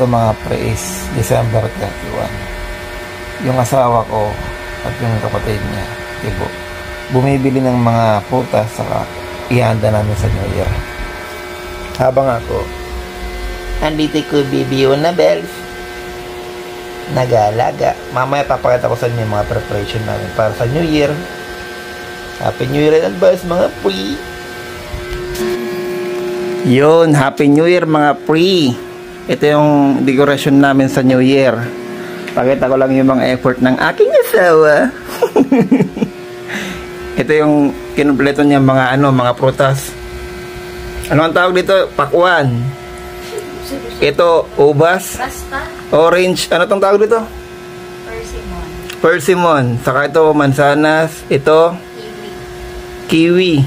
to mga pre is December 31. Yung asawa ko at yung kapatid niya, Tibo, bumibili ng mga prutas saka ihanda namin sa New Year. Habang ako, andito ko bibiyo na bells, nag-aalaga. Mamaya papakita ko sa inyo yung mga preparation namin para sa New Year. Happy New Year in advance mga pre. Yun, Happy New Year mga pre. Ito yung decoration namin sa New Year. Pakita ko lang yung mga effort ng aking asawa. Ito yung kinumpleto niya mga mga prutas. Ano ang tawag dito? Pakwan. Ito, ubas. Orange. Ano tong tawag dito? Persimmon. Persimmon. Saka ito, mansanas. Ito, kiwi.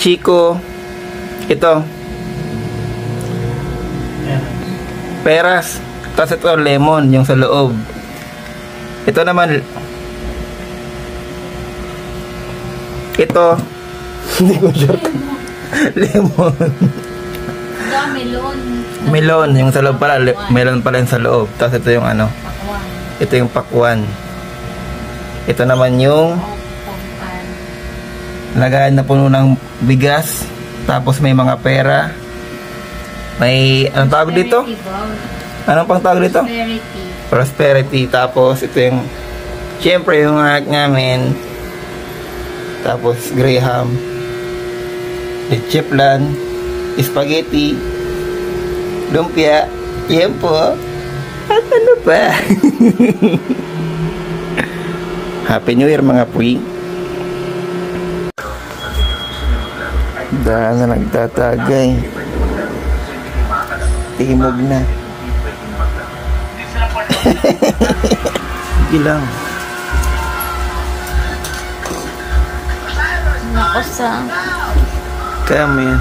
Chico. Ito, peras. Tapos ito, lemon, yung sa loob. Ito naman, ito, hindi ko sure. Lemon. Melon. Melon, yung sa loob pala. Melon pala yung sa loob. Tapos ito yung Pakwan. ito yung pakwan. Ito naman yung lagayan na puno ng bigas. Tapos may mga pera. May, anong tawag dito? Anong pang tawag dito? Prosperity. Tapos ito yung, syempre yung namin. Tapos graham, chiplan, spaghetti, lumpia, yan po. At ano pa? Happy New Year mga pre. Dahil na nagtatagay. Timog na. Sige lang. Nakosa. Kaya mo yan.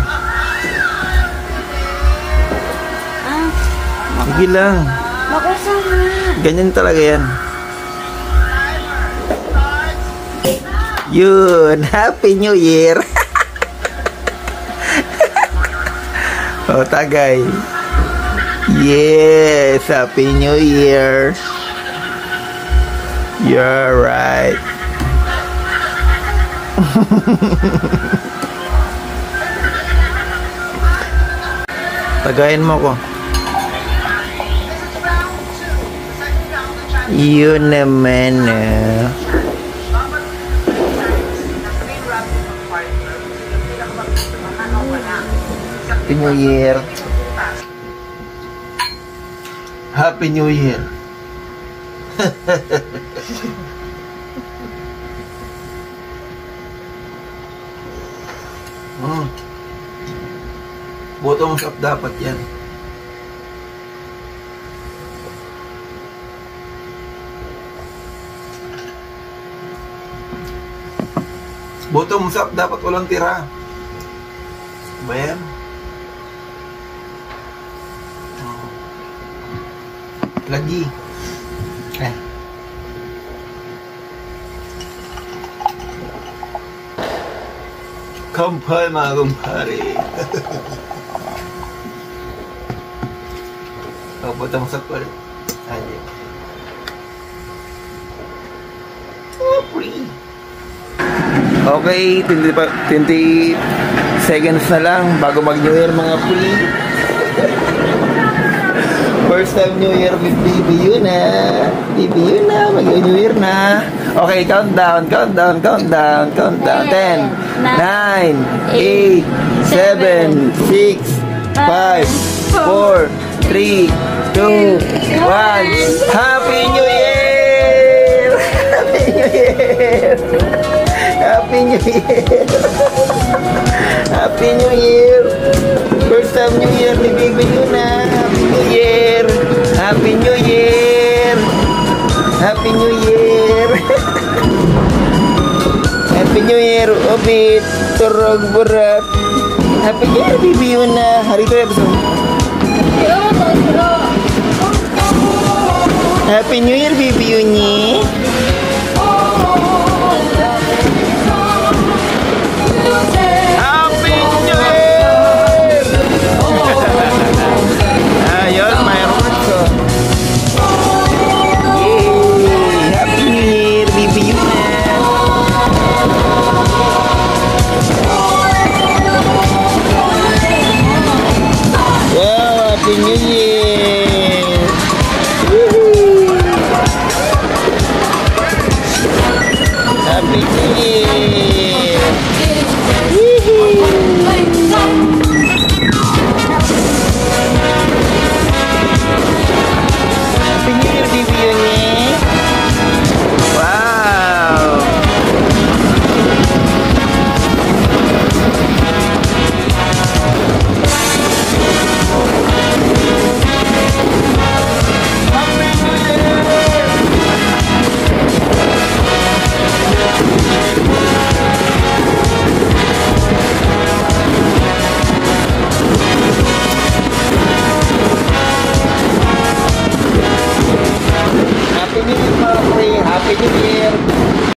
Sige lang. Nakosa na. Ganyan talaga yan. Yun. Happy New Year. Oh, tagay. Yes. Happy New Year. You're right. Tagayin mo ko. Yun naman. Happy New Year. Happy New Year. Bottoms up dapat yan. Bottoms up dapat walang tira. Ba yan? Lagi. Kampay mga kumpare. Bottoms up ulit. Ayan. Okay, 20 seconds na lang bago mag-New Year mga pre. First time New Year with Baby Yuna. Baby Yuna, mag-New Year na. Okay, countdown. 10, 9, 8, 7, 6, 5, 4, 3, 2, 1. Happy New Year! Happy New Year! Happy New Year! Happy New Year! First time New Year ni Baby Yuna. Happy New Year! Happy New Year! Happy New Year! Happy New Year! Obit! Turog burak! Happy New Year, Baby Yuna! Hari ko yung Happy New Year, Baby Yuni!